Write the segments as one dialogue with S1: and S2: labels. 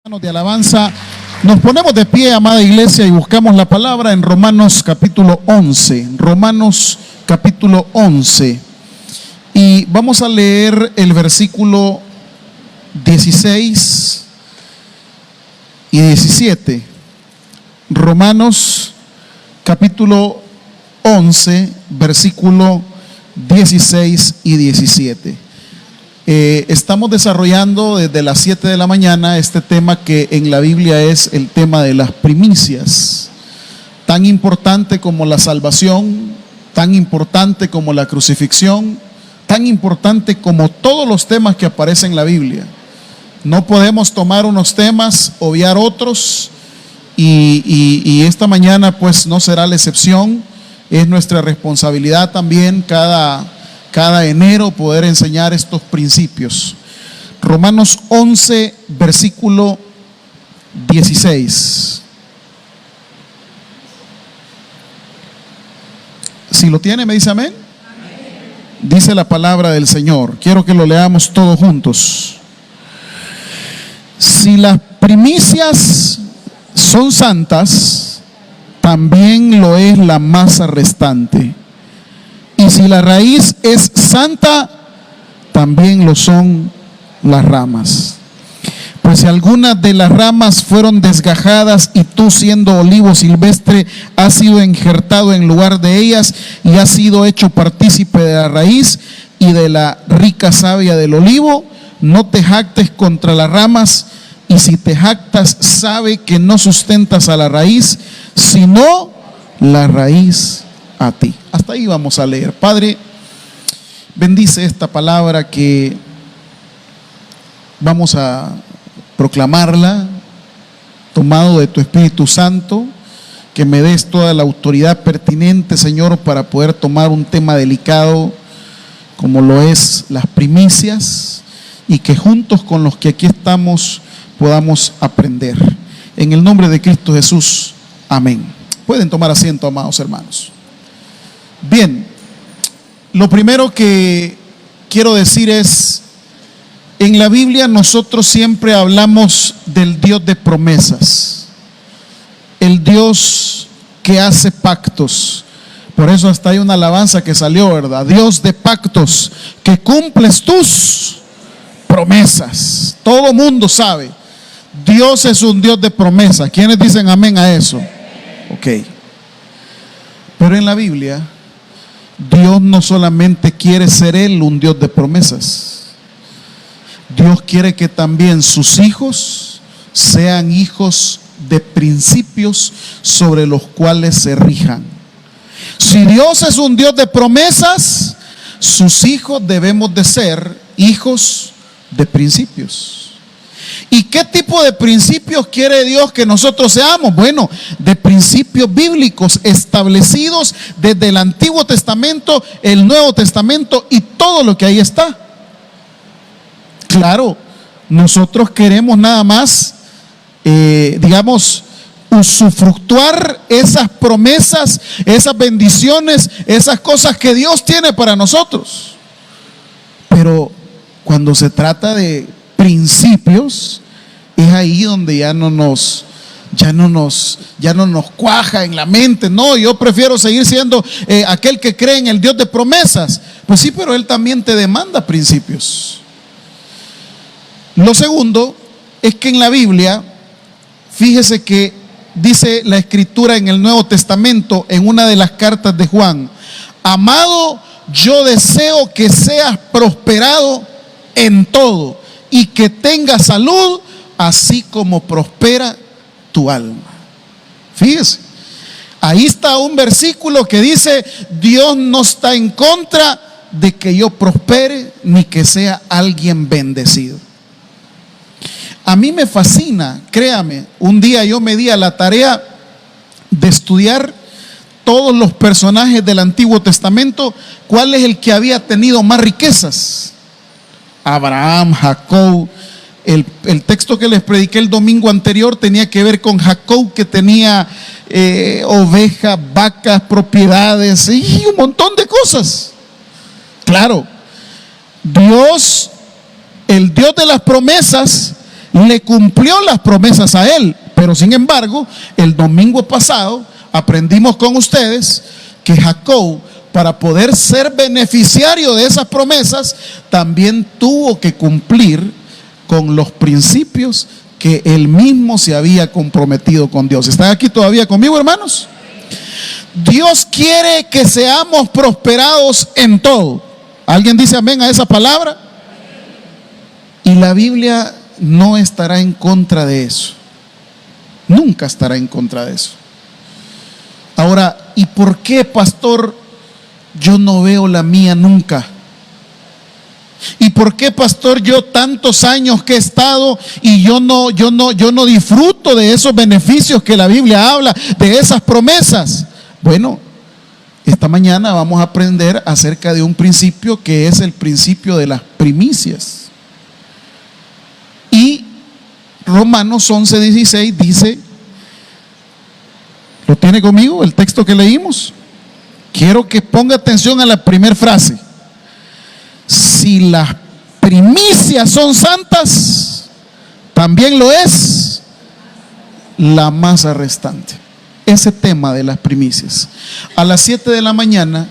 S1: De alabanza, nos ponemos de pie, amada iglesia, y buscamos la palabra en Romanos capítulo 11. Romanos capítulo 11. Y vamos a leer el versículo 16 y 17. Romanos capítulo 11, versículo 16 y 17. Estamos desarrollando desde las 7 de la mañana este tema que en la Biblia es el tema de las primicias, tan importante como la salvación, tan importante como la crucifixión, tan importante como todos los temas que aparecen en la Biblia. No podemos tomar unos temas, obviar otros, y esta mañana pues no será la excepción. Es nuestra responsabilidad también cada enero poder enseñar estos principios. Romanos 11, versículo 16. Si lo tiene, me dice amén. Dice la palabra del Señor. Quiero que lo leamos todos juntos. Si las primicias son santas, también lo es la masa restante. Y si la raíz es santa, también lo son las ramas. Pues si algunas de las ramas fueron desgajadas y tú, siendo olivo silvestre, has sido injertado en lugar de ellas y has sido hecho partícipe de la raíz y de la rica savia del olivo, no te jactes contra las ramas, y si te jactas, sabe que no sustentas a la raíz, sino la raíz a ti. Hasta ahí vamos a leer. Padre, bendice esta palabra que vamos a proclamarla, tomado de tu Espíritu Santo, que me des toda la autoridad pertinente, Señor, para poder tomar un tema delicado como lo es las primicias, y que juntos con los que aquí estamos podamos aprender. En el nombre de Cristo Jesús, amén. Pueden tomar asiento, amados hermanos. Bien, lo primero que quiero decir es, en la Biblia nosotros siempre hablamos del Dios de promesas, el Dios que hace pactos. Por eso hasta hay una alabanza que salió, ¿verdad? Dios de pactos, que cumples tus promesas. Todo mundo sabe, Dios es un Dios de promesas. ¿Quiénes dicen amén a eso? Ok. Pero en la Biblia, Dios no solamente quiere ser Él un Dios de promesas. Dios quiere que también sus hijos sean hijos de principios sobre los cuales se rijan. Si Dios es un Dios de promesas, sus hijos debemos de ser hijos de principios. ¿Y qué tipo de principios quiere Dios que nosotros seamos? Bueno, de principios bíblicos establecidos desde el Antiguo Testamento, el Nuevo Testamento y todo lo que ahí está. Claro, nosotros queremos nada más, usufructuar esas promesas, esas bendiciones, esas cosas que Dios tiene para nosotros. Pero cuando se trata de principios, es ahí donde ya no nos cuaja en la mente. No, yo prefiero seguir siendo aquel que cree en el Dios de promesas. Pues sí, pero Él también te demanda principios. Lo segundo es que en la Biblia, fíjese que dice la Escritura en el Nuevo Testamento, en una de las cartas de Juan: amado, yo deseo que seas prosperado en todo y que tengas salud, así como prospera tu alma. Fíjese, ahí está un versículo que dice: Dios no está en contra de que yo prospere ni que sea alguien bendecido. A mí me fascina, créame, un día yo me di a la tarea de estudiar todos los personajes del Antiguo Testamento, cuál es el que había tenido más riquezas. Abraham, Jacob. El texto que les prediqué el domingo anterior tenía que ver con Jacob, que tenía ovejas, vacas, propiedades y un montón de cosas. Claro, Dios, el Dios de las promesas, le cumplió las promesas a él. Pero sin embargo, el domingo pasado aprendimos con ustedes que Jacob, para poder ser beneficiario de esas promesas, también tuvo que cumplir con los principios que él mismo se había comprometido con Dios. ¿Están aquí todavía conmigo, hermanos? Dios quiere que seamos prosperados en todo. ¿Alguien dice amén a esa palabra? Y la Biblia no estará en contra de eso. Nunca estará en contra de eso. Ahora, ¿y por qué, pastor, yo no veo la mía nunca? ¿Y por qué, pastor, yo tantos años que he estado y yo no disfruto de esos beneficios que la Biblia habla, de esas promesas? Bueno, esta mañana vamos a aprender acerca de un principio que es el principio de las primicias. Y Romanos 11:16 dice, ¿lo tiene conmigo el texto que leímos? Quiero que ponga atención a la primera frase. Si las primicias son santas, también lo es la masa restante. Ese tema de las primicias. A las 7 de la mañana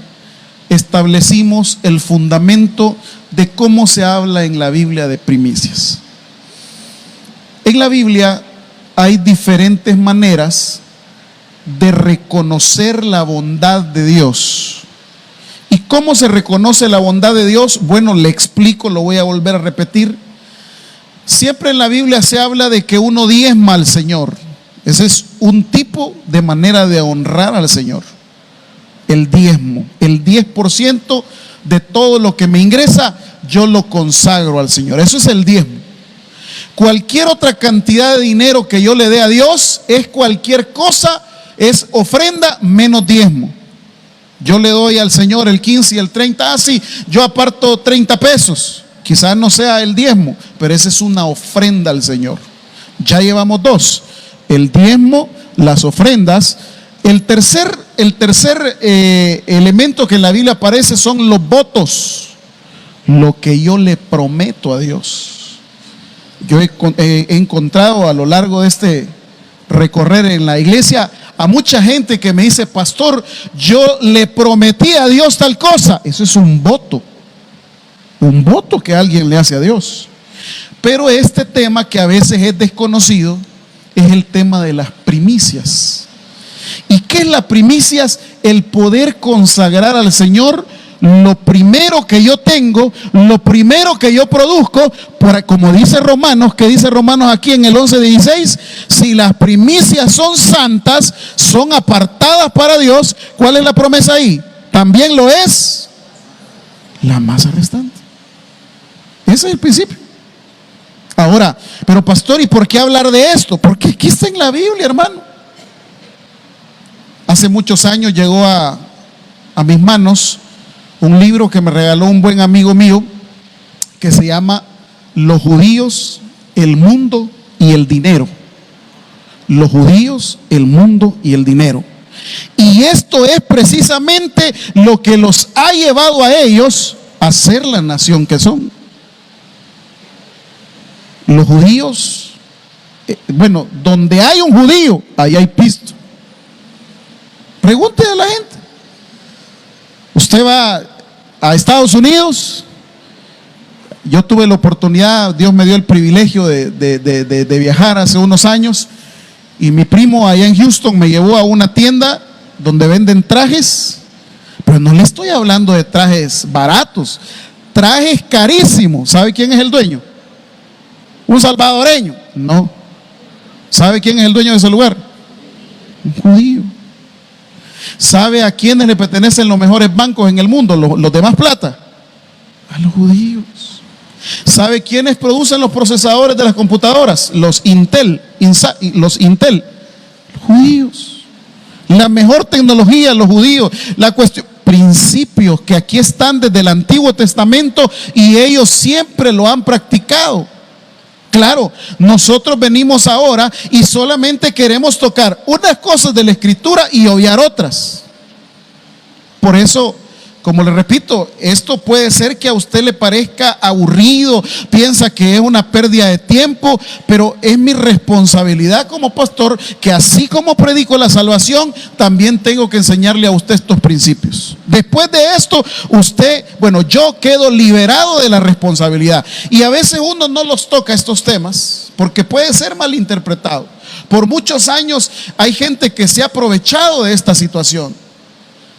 S1: establecimos el fundamento de cómo se habla en la Biblia de primicias. En la Biblia hay diferentes maneras de reconocer la bondad de Dios. ¿Y cómo se reconoce la bondad de Dios? Bueno, le explico, lo voy a volver a repetir. Siempre en la Biblia se habla de que uno diezma al Señor. Ese es un tipo de manera de honrar al Señor. El diezmo, el 10% de todo lo que me ingresa, yo lo consagro al Señor. Eso es el diezmo. Cualquier otra cantidad de dinero que yo le dé a Dios es cualquier cosa, es ofrenda menos diezmo. Yo le doy al Señor el 15 y el 30, sí, yo aparto 30 pesos. Quizás no sea el diezmo, pero esa es una ofrenda al Señor. Ya llevamos dos: el diezmo, las ofrendas. El tercer elemento que en la Biblia aparece son los votos, lo que yo le prometo a Dios. Yo he encontrado a lo largo de este recorrer en la iglesia a mucha gente que me dice: pastor, yo le prometí a Dios tal cosa. Eso es un voto que alguien le hace a Dios. Pero este tema, que a veces es desconocido, es el tema de las primicias. ¿Y qué es las primicias? El poder consagrar al Señor lo primero que yo tengo, lo primero que yo produzco, como dice Romanos. ¿Qué dice Romanos aquí en el 11:16? Si las primicias son santas, son apartadas para Dios, ¿cuál es la promesa ahí? También lo es la masa restante. Ese es el principio. Ahora, pero pastor, ¿y por qué hablar de esto? Porque aquí está en la Biblia, hermano. Hace muchos años llegó a mis manos un libro que me regaló un buen amigo mío, que se llama Los judíos, el mundo y el dinero. Los judíos, el mundo y el dinero. Y esto es precisamente lo que los ha llevado a ellos a ser la nación que son. Los judíos, bueno, donde hay un judío, ahí hay pisto. Pregúntele a la gente. Usted va a Estados Unidos. Yo tuve la oportunidad, Dios me dio el privilegio de viajar hace unos años, y mi primo allá en Houston me llevó a una tienda donde venden trajes, pero no le estoy hablando de trajes baratos, trajes carísimos. ¿Sabe quién es el dueño? ¿Un salvadoreño? No. ¿Sabe quién es el dueño de ese lugar? Un judío. ¿Sabe a quiénes le pertenecen los mejores bancos en el mundo, los de más plata? A los judíos. ¿Sabe quiénes producen los procesadores de las computadoras? Los Intel. Los judíos. La mejor tecnología, los judíos. La cuestión, principios que aquí están desde el Antiguo Testamento, y ellos siempre lo han practicado. Claro, nosotros venimos ahora y solamente queremos tocar unas cosas de la Escritura y obviar otras. Por eso como le repito, esto puede ser que a usted le parezca aburrido, piensa que es una pérdida de tiempo, pero es mi responsabilidad como pastor que así como predico la salvación, también tengo que enseñarle a usted estos principios. Después de esto, yo quedo liberado de la responsabilidad. Y a veces uno no los toca estos temas porque puede ser malinterpretado. Por muchos años hay gente que se ha aprovechado de esta situación.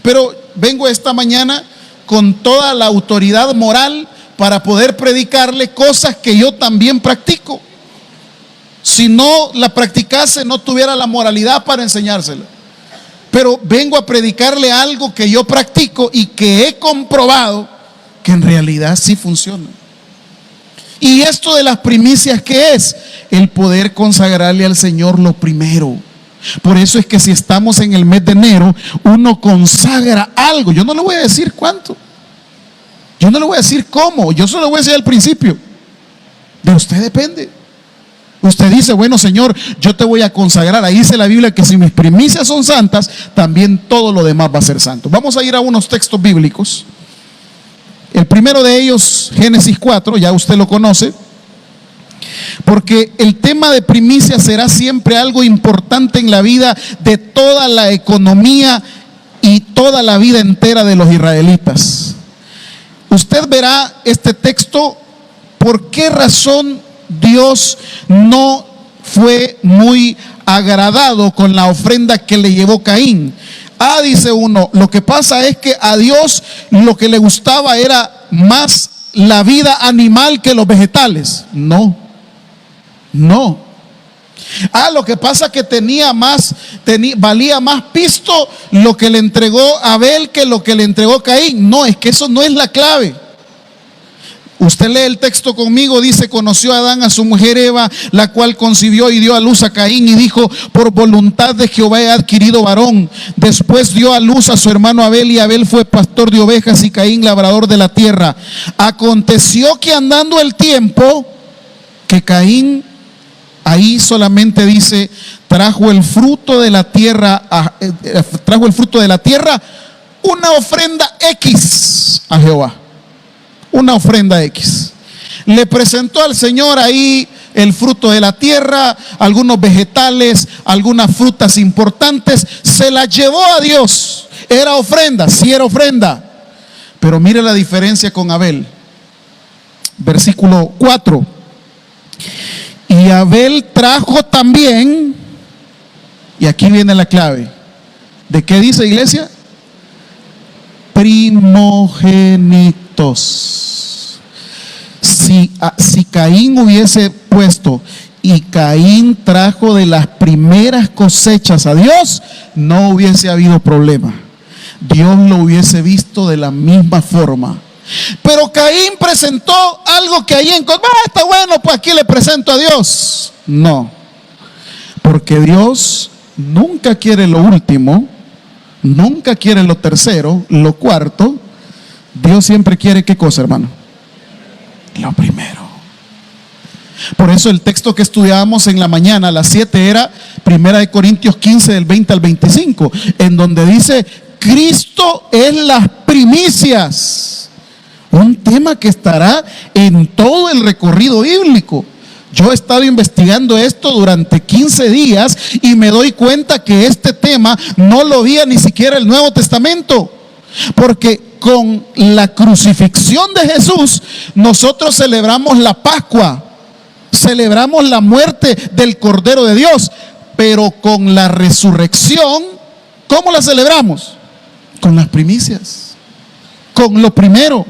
S1: Pero vengo esta mañana con toda la autoridad moral para poder predicarle cosas que yo también practico. Si no la practicase, no tuviera la moralidad para enseñársela. Pero vengo a predicarle algo que yo practico y que he comprobado que en realidad sí funciona. Y esto de las primicias, ¿qué es? El poder consagrarle al Señor lo primero. Por eso es que si estamos en el mes de enero, uno consagra algo. Yo no le voy a decir cuánto, yo no le voy a decir cómo, yo solo le voy a decir al principio. De usted depende. Usted dice, bueno, Señor, yo te voy a consagrar. Ahí dice la Biblia que si mis primicias son santas, también todo lo demás va a ser santo. Vamos a ir a unos textos bíblicos. El primero de ellos, Génesis 4, ya usted lo conoce. Porque el tema de primicia será siempre algo importante en la vida de toda la economía y toda la vida entera de los israelitas. Usted verá este texto, por qué razón Dios no fue muy agradado con la ofrenda que le llevó Caín. Dice uno, lo que pasa es que a Dios lo que le gustaba era más la vida animal que los vegetales. No. Lo que pasa es que valía más pisto lo que le entregó Abel que lo que le entregó Caín. No, es que eso no es la clave. Usted lee el texto conmigo, dice: conoció a Adán a su mujer Eva, la cual concibió y dio a luz a Caín, y dijo: por voluntad de Jehová he adquirido varón. Después dio a luz a su hermano Abel, y Abel fue pastor de ovejas y Caín labrador de la tierra. Aconteció que andando el tiempo, que Caín, ahí solamente dice, trajo el fruto de la tierra, una ofrenda X a Jehová. Una ofrenda X. Le presentó al Señor ahí el fruto de la tierra, algunos vegetales, algunas frutas importantes. Se las llevó a Dios. Era ofrenda, sí era ofrenda. Pero mire la diferencia con Abel. Versículo 4. Y Abel trajo también, y aquí viene la clave. ¿De qué dice, iglesia? Primogénitos. Si Caín hubiese puesto y Caín trajo de las primeras cosechas a Dios, no hubiese habido problema. Dios lo hubiese visto de la misma forma. Pero Caín presentó algo que ahí encontró. Está bueno, pues aquí le presento a Dios. No, porque Dios nunca quiere lo último, nunca quiere lo tercero, lo cuarto. Dios siempre quiere, ¿qué cosa, hermano? Lo primero. Por eso el texto que estudiábamos en la mañana a las 7 era 1 Corintios 15 del 20 al 25, en donde dice: Cristo es las primicias. Un tema que estará en todo el recorrido bíblico. Yo he estado investigando esto durante 15 días y me doy cuenta que este tema no lo veía ni siquiera el Nuevo Testamento. Porque con la crucifixión de Jesús nosotros celebramos la Pascua, celebramos la muerte del Cordero de Dios. Pero con la resurrección, ¿cómo la celebramos? Con las primicias, con lo primero.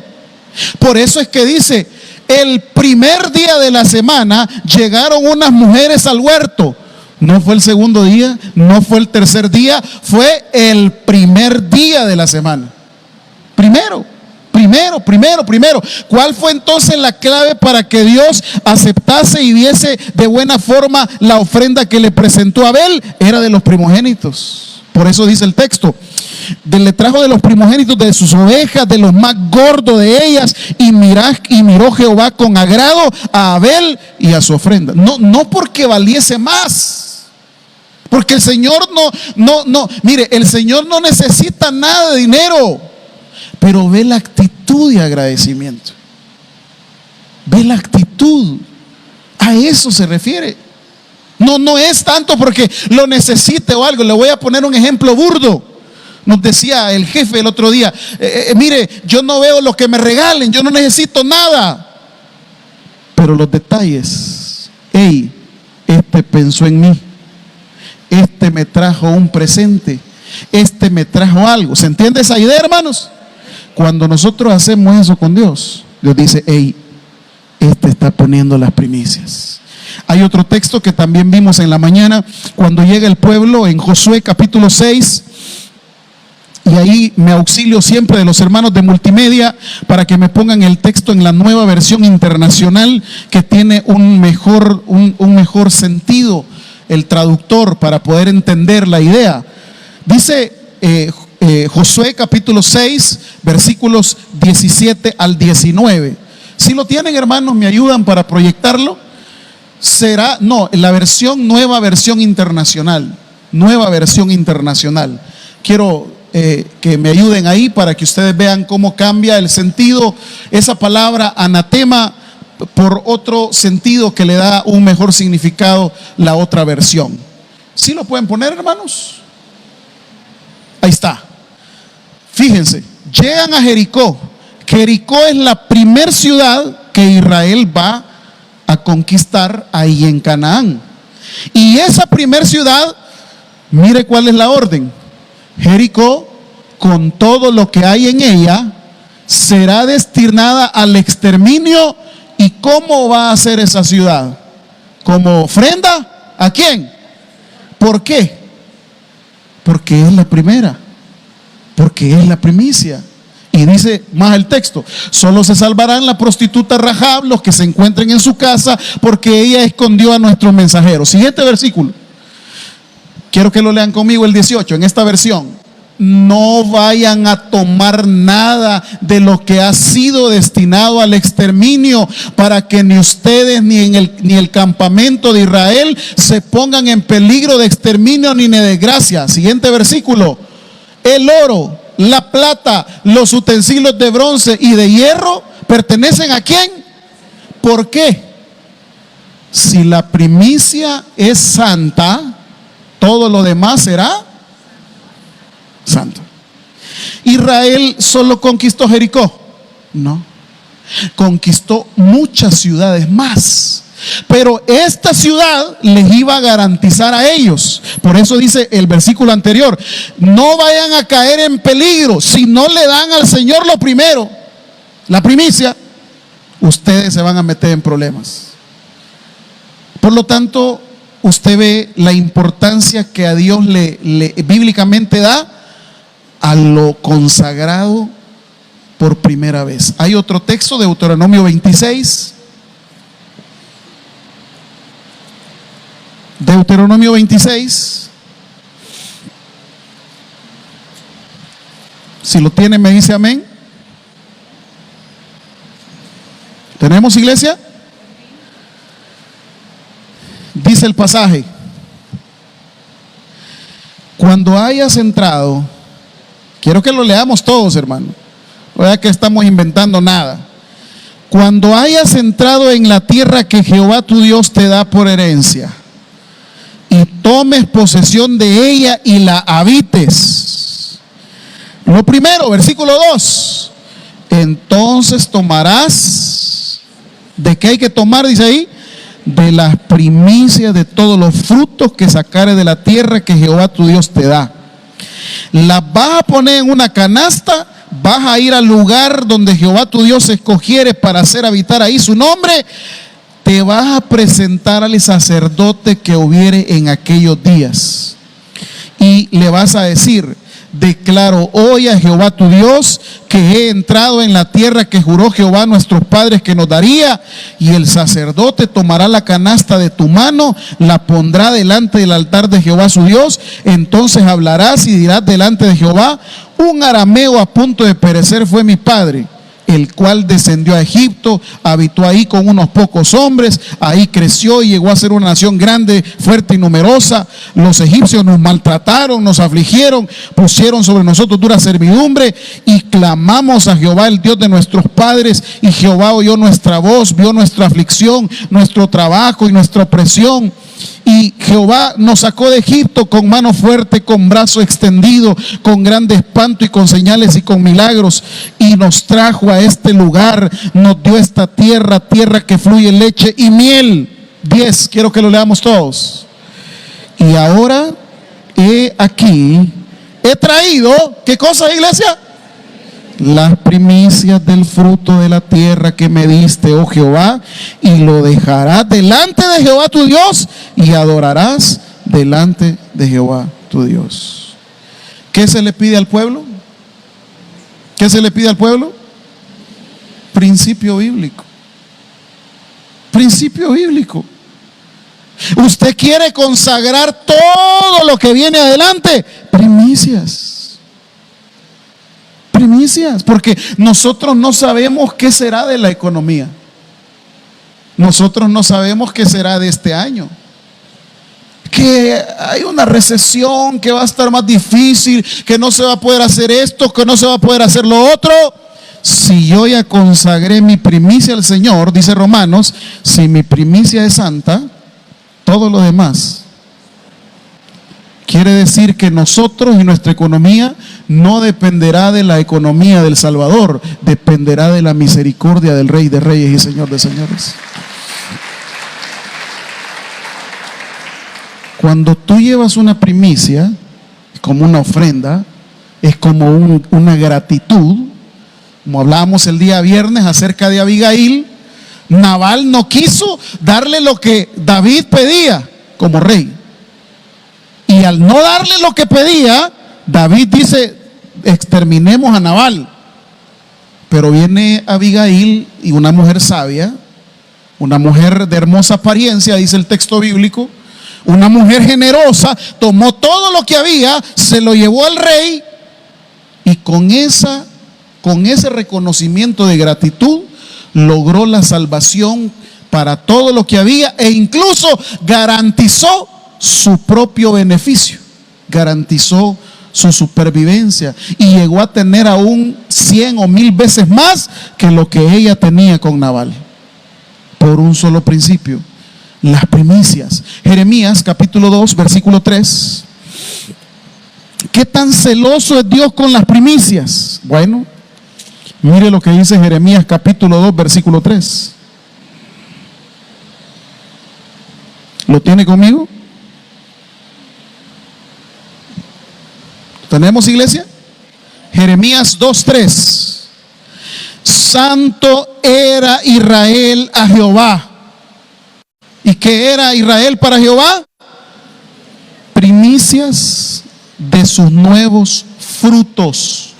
S1: Por eso es que dice: el primer día de la semana llegaron unas mujeres al huerto. No fue el segundo día, no fue el tercer día, fue el primer día de la semana. Primero. ¿Cuál fue entonces la clave para que Dios aceptase y diese de buena forma la ofrenda que le presentó a Abel? Era de los primogénitos. Por eso dice el texto: le trajo de los primogénitos de sus ovejas, de los más gordos de ellas, y miró Jehová con agrado a Abel y a su ofrenda. No porque valiese más, porque el Señor mire, el Señor no necesita nada de dinero. pero ve la actitud de agradecimiento. Ve la actitud. A eso se refiere. No es tanto porque lo necesite o algo. Le voy a poner un ejemplo burdo. Nos decía el jefe el otro día, mire, yo no veo lo que me regalen, yo no necesito nada. Pero los detalles, hey, este pensó en mí, este me trajo un presente, este me trajo algo. ¿Se entiende esa idea, hermanos? Cuando nosotros hacemos eso con Dios, Dios dice, hey, este está poniendo las primicias. Hay otro texto que también vimos en la mañana, cuando llega el pueblo en Josué capítulo 6, y ahí me auxilio siempre de los hermanos de multimedia para que me pongan el texto en la nueva versión internacional, que tiene un mejor sentido, el traductor, para poder entender la idea. Dice Josué capítulo 6, versículos 17 al 19. Si lo tienen, hermanos, me ayudan para proyectarlo. La versión, nueva versión internacional. Nueva versión internacional. Quiero que me ayuden ahí para que ustedes vean cómo cambia el sentido esa palabra anatema por otro sentido que le da un mejor significado la otra versión. ¿Sí lo pueden poner, hermanos? Ahí está. Fíjense, llegan a Jericó. Jericó es la primer ciudad que Israel va a conquistar ahí en Canaán. Y esa primer ciudad, mire cuál es la orden. Jericó, con todo lo que hay en ella, será destinada al exterminio. ¿Y cómo va a ser esa ciudad? ¿Como ofrenda? ¿A quién? ¿Por qué? Porque es la primera, porque es la primicia. Y dice más el texto: solo se salvarán la prostituta Rahab, los que se encuentren en su casa, porque ella escondió a nuestros mensajeros. Siguiente versículo. Quiero que lo lean conmigo, el 18, en esta versión. No vayan a tomar nada de lo que ha sido destinado al exterminio, para que ni ustedes ni el campamento de Israel se pongan en peligro de exterminio ni de desgracia. Siguiente versículo. El oro, la plata, los utensilios de bronce y de hierro pertenecen ¿a quién? ¿Por qué? Si la primicia es santa, todo lo demás será santo. ¿Israel solo conquistó Jericó? No, conquistó muchas ciudades más, pero esta ciudad les iba a garantizar a ellos. Por eso dice el versículo anterior: no vayan a caer en peligro. Si no le dan al Señor lo primero, la primicia, ustedes se van a meter en problemas. Por lo tanto, usted ve la importancia que a Dios le bíblicamente da a lo consagrado por primera vez. Hay otro texto, de Deuteronomio 26. Deuteronomio 26. Si lo tiene, me dice amén. ¿Tenemos, iglesia? Dice el pasaje: cuando hayas entrado, quiero que lo leamos todos, hermano, no es que estamos inventando nada. Cuando hayas entrado en la tierra que Jehová tu Dios te da por herencia, y tomes posesión de ella y la habites. Lo primero, versículo 2: entonces tomarás, ¿de qué hay que tomar? Dice ahí: de las primicias de todos los frutos que sacares de la tierra que Jehová tu Dios te da. Las vas a poner en una canasta, vas a ir al lugar donde Jehová tu Dios escogiere para hacer habitar ahí su nombre. Te vas a presentar al sacerdote que hubiere en aquellos días, y le vas a decir: declaro hoy a Jehová tu Dios que he entrado en la tierra que juró Jehová a nuestros padres que nos daría. Y el sacerdote tomará la canasta de tu mano, la pondrá delante del altar de Jehová su Dios. Entonces hablarás y dirás delante de Jehová: un arameo a punto de perecer fue mi padre, el cual descendió a Egipto, habitó ahí con unos pocos hombres, ahí creció y llegó a ser una nación grande, fuerte y numerosa. Los egipcios nos maltrataron, nos afligieron, pusieron sobre nosotros dura servidumbre, y clamamos a Jehová, el Dios de nuestros padres, y Jehová oyó nuestra voz, vio nuestra aflicción, nuestro trabajo y nuestra opresión. Y Jehová nos sacó de Egipto con mano fuerte, con brazo extendido, con grande espanto y con señales y con milagros, y nos trajo a este lugar, nos dio esta tierra, tierra que fluye leche y miel. 10, quiero que lo leamos todos. Y ahora he aquí, he traído, ¿qué cosa, iglesia? Las primicias del fruto de la tierra que me diste, oh Jehová, y lo dejarás delante de Jehová tu Dios, y adorarás delante de Jehová tu Dios. ¿Qué se le pide al pueblo? ¿Qué se le pide al pueblo? Principio bíblico. Principio bíblico. Usted quiere consagrar todo lo que viene adelante, primicias. Primicias, porque nosotros no sabemos qué será de la economía. Nosotros no sabemos qué será de este año. Que hay una recesión, que va a estar más difícil, que no se va a poder hacer esto, que no se va a poder hacer lo otro. Si yo ya consagré mi primicia al Señor, dice Romanos, si mi primicia es santa, todo lo demás. Quiere decir que nosotros y nuestra economía no dependerá de la economía del Salvador, dependerá de la misericordia del Rey de Reyes y Señor de Señores. Cuando tú llevas una primicia, es como una ofrenda, es como una gratitud. Como hablábamos el día viernes acerca de Abigail, Nabal no quiso darle lo que David pedía como rey. Y al no darle lo que pedía, David dice, exterminemos a Nabal. Pero viene Abigail, y una mujer sabia, una mujer de hermosa apariencia, dice el texto bíblico, una mujer generosa, tomó todo lo que había, se lo llevó al rey, y con ese reconocimiento de gratitud logró la salvación para todo lo que había, e incluso garantizó su propio beneficio, garantizó su supervivencia, y llegó a tener aún 100 o 1000 veces más que lo que ella tenía con Nabal, por un solo principio: las primicias. Jeremías capítulo 2 versículo 3. ¿Qué tan celoso es Dios con las primicias? Bueno, mire lo que dice Jeremías capítulo 2 versículo 3. ¿Lo tiene conmigo? ¿Tenemos, iglesia? Jeremías 2:3. Santo era Israel a Jehová. ¿Y qué era Israel para Jehová? Primicias de sus nuevos frutos.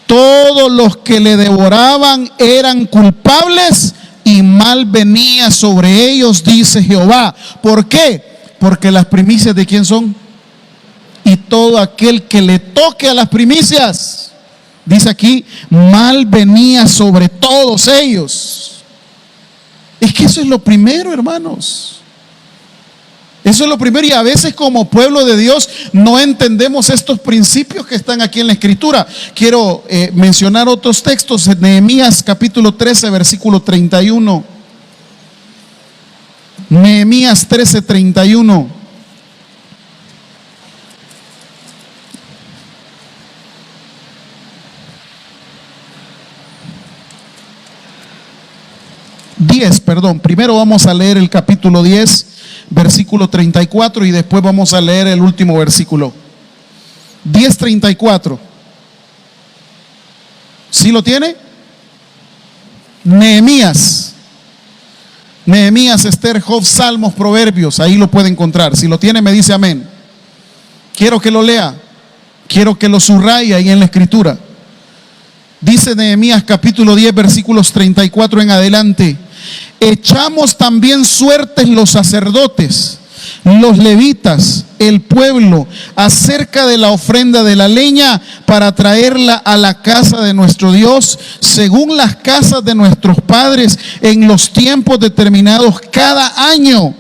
S1: Todos los que le devoraban eran culpables, y mal venía sobre ellos, dice Jehová. ¿Por qué? Porque las primicias, ¿de quién son? Y todo aquel que le toque a las primicias, dice aquí, mal venía sobre todos ellos. Es que eso es lo primero, hermanos. Eso es lo primero, y a veces como pueblo de Dios no entendemos estos principios que están aquí en la Escritura. Quiero mencionar otros textos. Nehemías capítulo 13 versículo 31. Nehemías 13:31. Primero vamos a leer el capítulo 10 versículo 34, y después vamos a leer el último versículo. 10:34. ¿Sí lo tiene? Nehemías, Esther, Job, Salmos, Proverbios, ahí lo puede encontrar. Si lo tiene, me dice amén. Quiero que lo lea, quiero que lo subraye ahí en la Escritura. Dice Nehemías capítulo 10 versículos 34 en adelante: echamos también suertes los sacerdotes los levitas, el pueblo, acerca de la ofrenda de la leña para traerla a la casa de nuestro Dios, según las casas de nuestros padres, en los tiempos determinados cada año,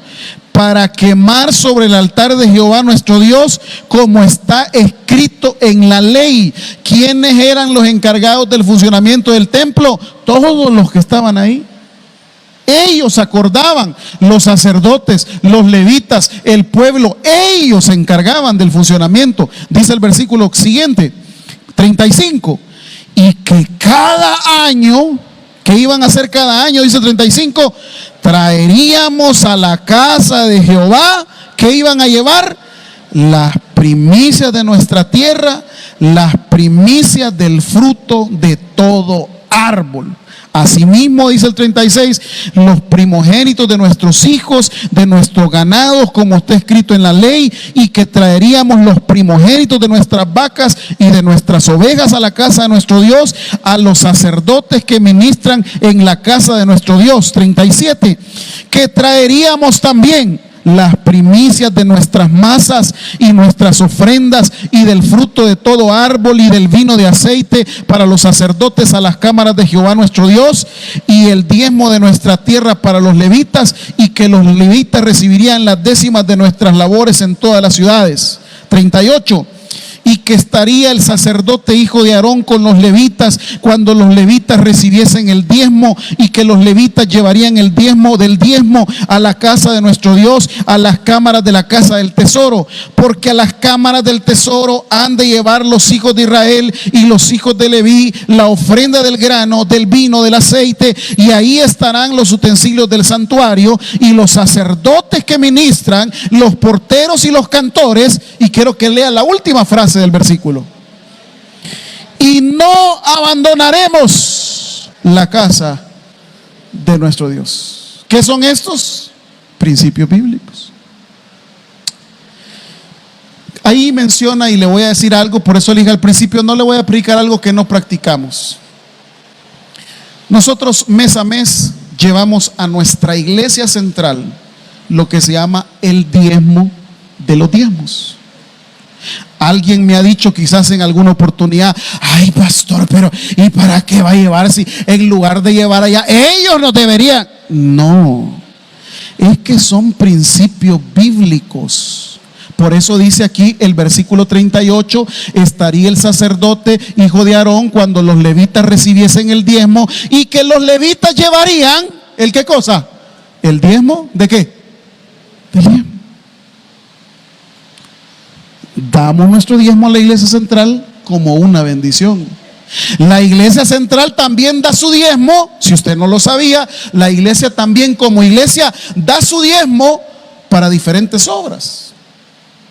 S1: para quemar sobre el altar de Jehová nuestro Dios, como está escrito en la ley. ¿Quiénes eran los encargados del funcionamiento del templo? Todos los que estaban ahí. Ellos acordaban, los sacerdotes, los levitas, el pueblo, ellos se encargaban del funcionamiento. Dice el versículo siguiente, 35, y que cada año, ¿qué iban a hacer cada año? Dice 35, traeríamos a la casa de Jehová, ¿qué iban a llevar? Las primicias de nuestra tierra, las primicias del fruto de todo árbol. Asimismo, dice el 36, los primogénitos de nuestros hijos, de nuestros ganados, como está escrito en la ley, y que traeríamos los primogénitos de nuestras vacas y de nuestras ovejas a la casa de nuestro Dios, a los sacerdotes que ministran en la casa de nuestro Dios. 37, que traeríamos también las primicias de nuestras masas y nuestras ofrendas y del fruto de todo árbol y del vino de aceite para los sacerdotes a las cámaras de Jehová nuestro Dios, y el diezmo de nuestra tierra para los levitas, y que los levitas recibirían las décimas de nuestras labores en todas las ciudades. 38, y que estaría el sacerdote hijo de Aarón con los levitas cuando los levitas recibiesen el diezmo, y que los levitas llevarían el diezmo del diezmo a la casa de nuestro Dios, a las cámaras de la casa del tesoro, porque a las cámaras del tesoro han de llevar los hijos de Israel y los hijos de Leví la ofrenda del grano, del vino, del aceite, y ahí estarán los utensilios del santuario y los sacerdotes que ministran, los porteros y los cantores. Y quiero que lea la última frase del versículo: y no abandonaremos la casa de nuestro Dios. ¿Qué son estos? Principios bíblicos. Ahí menciona, y le voy a decir algo, por eso le dije al principio, no le voy a predicar algo que no practicamos. Nosotros mes a mes llevamos a nuestra iglesia central lo que se llama el diezmo de los diezmos. Alguien me ha dicho quizás en alguna oportunidad: ay, pastor, pero ¿y para qué va a llevar si en lugar de llevar allá ellos no deberían? No, es que son principios bíblicos. Por eso dice aquí el versículo 38, estaría el sacerdote hijo de Aarón cuando los levitas recibiesen el diezmo, y que los levitas llevarían ¿el qué cosa? ¿El diezmo de qué? Del diezmo. Damos nuestro diezmo a la iglesia central como una bendición. La iglesia central también da su diezmo. Si usted no lo sabía, la iglesia también como iglesia da su diezmo para diferentes obras.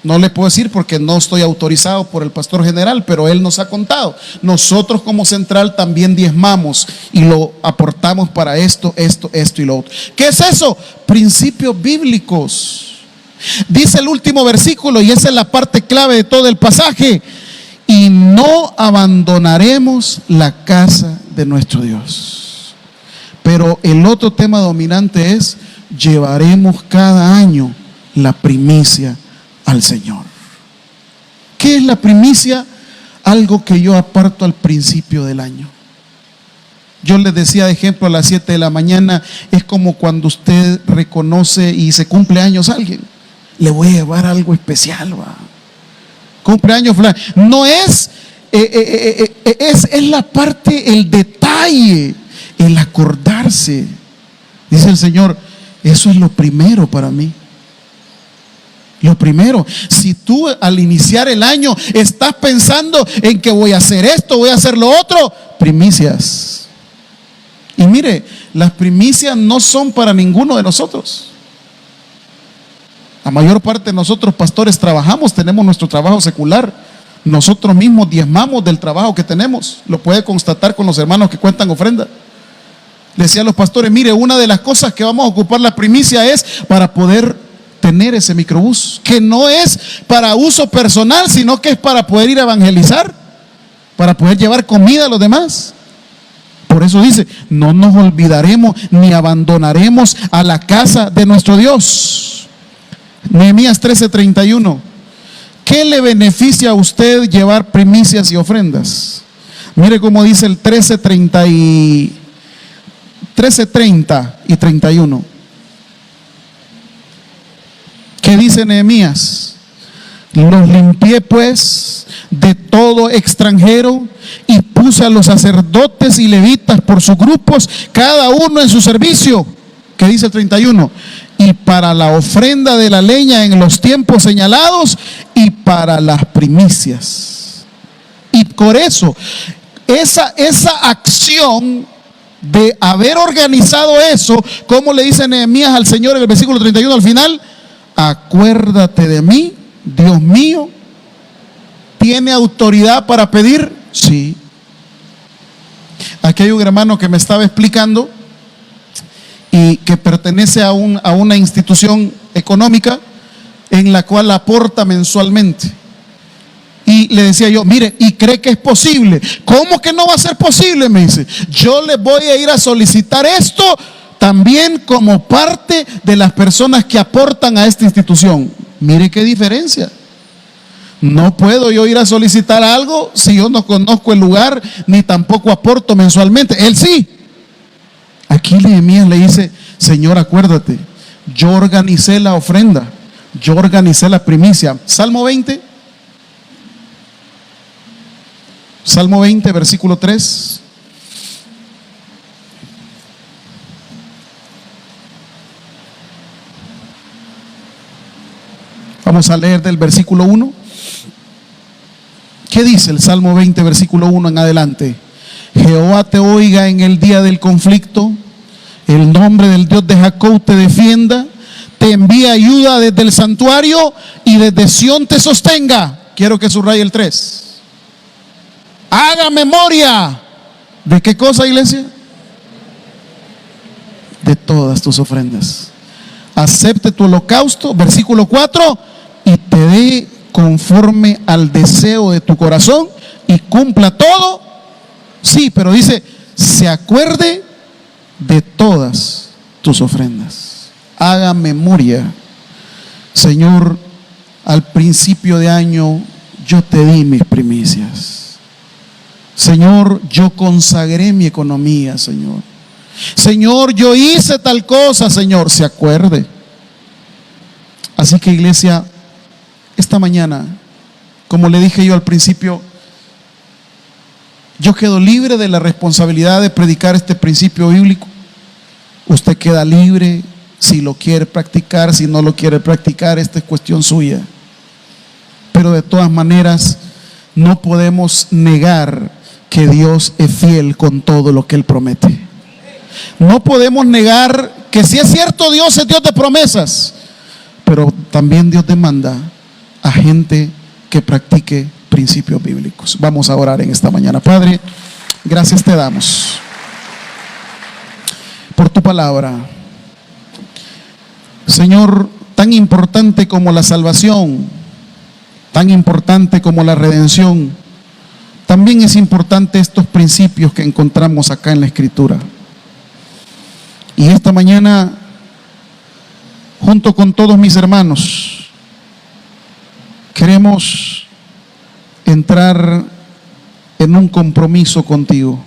S1: No le puedo decir porque no estoy autorizado por el pastor general, pero él nos ha contado. Nosotros como central también diezmamos y lo aportamos para esto y lo otro. ¿Qué es eso? Principios bíblicos. Dice el último versículo, y esa es la parte clave de todo el pasaje: y no abandonaremos la casa de nuestro Dios. Pero el otro tema dominante es: llevaremos cada año la primicia al Señor. ¿Qué es la primicia? Algo que yo aparto al principio del año. Yo les decía de ejemplo a las 7 de la mañana, es como cuando usted reconoce y se cumple años a alguien. Le voy a llevar algo especial, va. Cumpleaños, no es, es la parte, el detalle, el acordarse. Dice el Señor, eso es lo primero para mí. Lo primero, si tú al iniciar el año estás pensando en que voy a hacer esto, voy a hacer lo otro, primicias. Y mire, las primicias no son para ninguno de nosotros. La mayor parte de nosotros pastores trabajamos, tenemos nuestro trabajo secular. Nosotros mismos diezmamos del trabajo que tenemos. Lo puede constatar con los hermanos que cuentan ofrenda. Le decía a los pastores: mire, una de las cosas que vamos a ocupar la primicia es para poder tener ese microbús, que no es para uso personal, sino que es para poder ir a evangelizar, para poder llevar comida a los demás. Por eso dice: no nos olvidaremos ni abandonaremos a la casa de nuestro Dios. Nehemías 13:31. ¿Qué le beneficia a usted llevar primicias y ofrendas? Mire cómo dice el 13:30 y 31. ¿Qué dice Nehemías? Los limpié pues de todo extranjero y puse a los sacerdotes y levitas por sus grupos, cada uno en su servicio. ¿Qué dice el 31? Y para la ofrenda de la leña en los tiempos señalados y para las primicias. Y por eso, esa acción de haber organizado eso, como le dice Nehemías al Señor en el versículo 31 al final: acuérdate de mí, Dios mío. ¿Tiene autoridad para pedir? Sí. Aquí hay un hermano que me estaba explicando y que pertenece a una institución económica en la cual aporta mensualmente. Y le decía yo, mire, ¿y cree que es posible? ¿Cómo que no va a ser posible? Me dice, yo le voy a ir a solicitar esto también como parte de las personas que aportan a esta institución. Mire qué diferencia. No puedo yo ir a solicitar algo si yo no conozco el lugar ni tampoco aporto mensualmente. Él sí. Aquí Nehemías le dice, Señor, acuérdate, yo organicé la ofrenda, yo organicé la primicia. Salmo 20, versículo 3. Vamos a leer del versículo 1. ¿Qué dice el Salmo 20, versículo 1 en adelante? Jehová te oiga en el día del conflicto, el nombre del Dios de Jacob te defienda, te envía ayuda desde el santuario y desde Sión te sostenga. Quiero que subraye el 3. Haga memoria. ¿De qué cosa, iglesia? De todas tus ofrendas. Acepte tu holocausto, versículo 4, y te dé conforme al deseo de tu corazón y cumpla todo. Sí, pero dice, se acuerde de todas tus ofrendas. Haga memoria. Señor, al principio de año yo te di mis primicias. Señor, yo consagré mi economía, Señor. Señor, yo hice tal cosa, Señor, se acuerde. Así que, iglesia, esta mañana, como le dije yo al principio, yo quedo libre de la responsabilidad de predicar este principio bíblico. Usted queda libre si lo quiere practicar, si no lo quiere practicar, esta es cuestión suya. Pero de todas maneras, no podemos negar que Dios es fiel con todo lo que Él promete. No podemos negar que si es cierto, Dios es Dios de promesas, pero también Dios demanda a gente que practique principios bíblicos. Vamos a orar en esta mañana. Padre, gracias te damos por tu palabra. Señor, tan importante como la salvación, tan importante como la redención, también es importante estos principios que encontramos acá en la Escritura. Y esta mañana, junto con todos mis hermanos, queremos entrar en un compromiso contigo.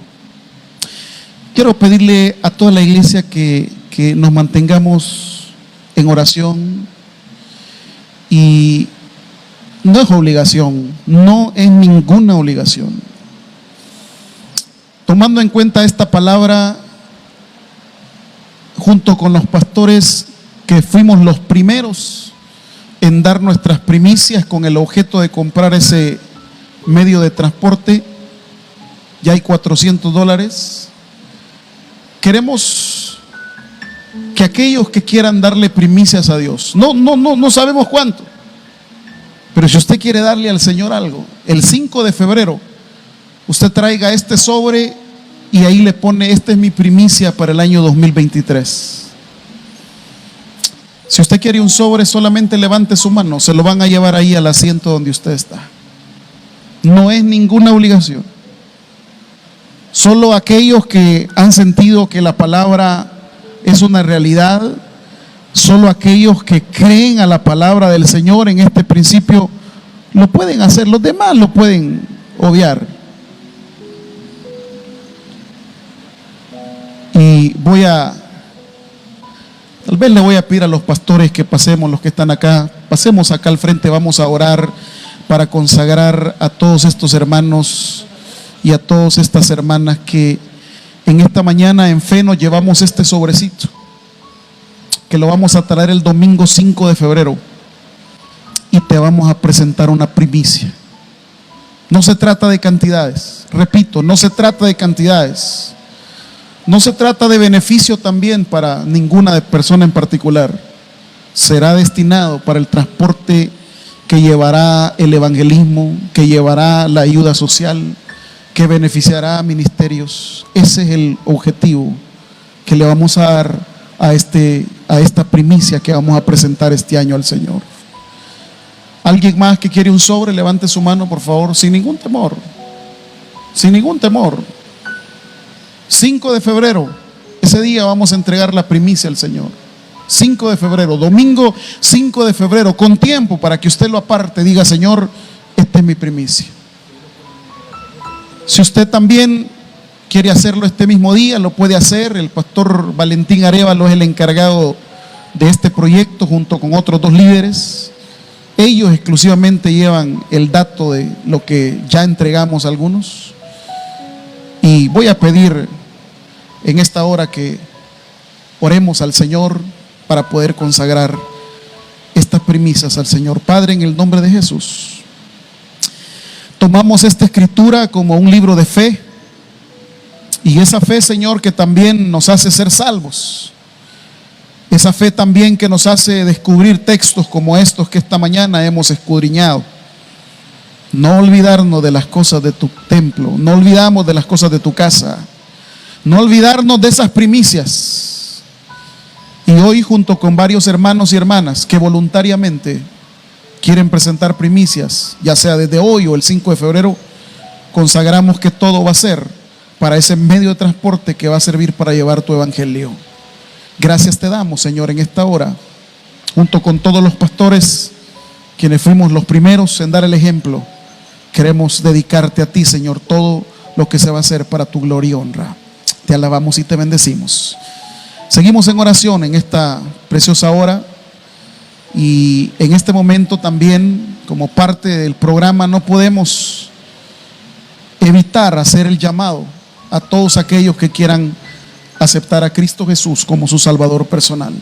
S1: Quiero pedirle a toda la iglesia que nos mantengamos en oración, y no es obligación, no es ninguna obligación. Tomando en cuenta esta palabra, junto con los pastores que fuimos los primeros en dar nuestras primicias con el objeto de comprar ese medio de transporte, ya hay $400. Queremos que aquellos que quieran darle primicias a Dios, no sabemos cuánto, pero si usted quiere darle al Señor algo, el 5 de febrero usted traiga este sobre y ahí le pone: esta es mi primicia para el año 2023. Si usted quiere un sobre, solamente levante su mano, se lo van a llevar ahí al asiento donde usted está. No es ninguna obligación. Solo aquellos que han sentido que la palabra es una realidad, Solo aquellos que creen a la palabra del Señor en este principio lo pueden hacer, los demás lo pueden obviar. Y tal vez le voy a pedir a los pastores que pasemos, los que están acá, pasemos acá al frente, vamos a orar para consagrar a todos estos hermanos y a todas estas hermanas que en esta mañana en fe nos llevamos este sobrecito, que lo vamos a traer el domingo 5 de febrero y te vamos a presentar una primicia. No se trata de cantidades, repito, no se trata de cantidades. No se trata de beneficio también para ninguna persona en particular. Será destinado para el transporte que llevará el evangelismo, que llevará la ayuda social, que beneficiará a ministerios. Ese es el objetivo que le vamos a dar a esta primicia que vamos a presentar este año al Señor. ¿Alguien más que quiere un sobre? Levante su mano, por favor, sin ningún temor. Sin ningún temor. 5 de febrero, ese día vamos a entregar la primicia al Señor. 5 de febrero, domingo 5 de febrero, con tiempo para que usted lo aparte, diga: Señor, esta es mi primicia. Si usted también quiere hacerlo este mismo día, lo puede hacer. El pastor Valentín Arévalo es el encargado de este proyecto junto con otros 2 líderes. Ellos exclusivamente llevan el dato de lo que ya entregamos a algunos. Y voy a pedir en esta hora que oremos al Señor para poder consagrar estas primicias al Señor. Padre, en el nombre de Jesús, tomamos esta escritura como un libro de fe, y esa fe, Señor, que también nos hace ser salvos, esa fe también que nos hace descubrir textos como estos que esta mañana hemos escudriñado. No olvidarnos de las cosas de tu templo, no olvidamos de las cosas de tu casa, no olvidarnos de esas primicias. Y hoy, junto con varios hermanos y hermanas que voluntariamente quieren presentar primicias, ya sea desde hoy o el 5 de febrero, consagramos que todo va a ser para ese medio de transporte que va a servir para llevar tu evangelio. Gracias te damos, Señor, en esta hora, junto con todos los pastores, quienes fuimos los primeros en dar el ejemplo. Queremos dedicarte a ti, Señor, todo lo que se va a hacer para tu gloria y honra. Te alabamos y te bendecimos. Seguimos en oración en esta preciosa hora, y en este momento también, como parte del programa, no podemos evitar hacer el llamado a todos aquellos que quieran aceptar a Cristo Jesús como su Salvador personal.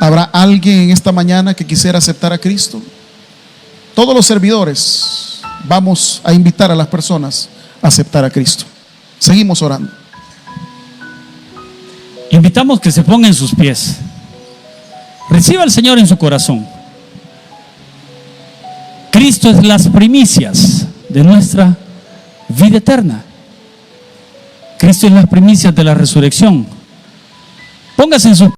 S1: ¿Habrá alguien en esta mañana que quisiera aceptar a Cristo? Todos los servidores vamos a invitar a las personas a aceptar a Cristo. Seguimos orando.
S2: Invitamos que se ponga en sus pies. Reciba al Señor en su corazón. Cristo es las primicias de nuestra vida eterna. Cristo es las primicias de la resurrección. Póngase en sus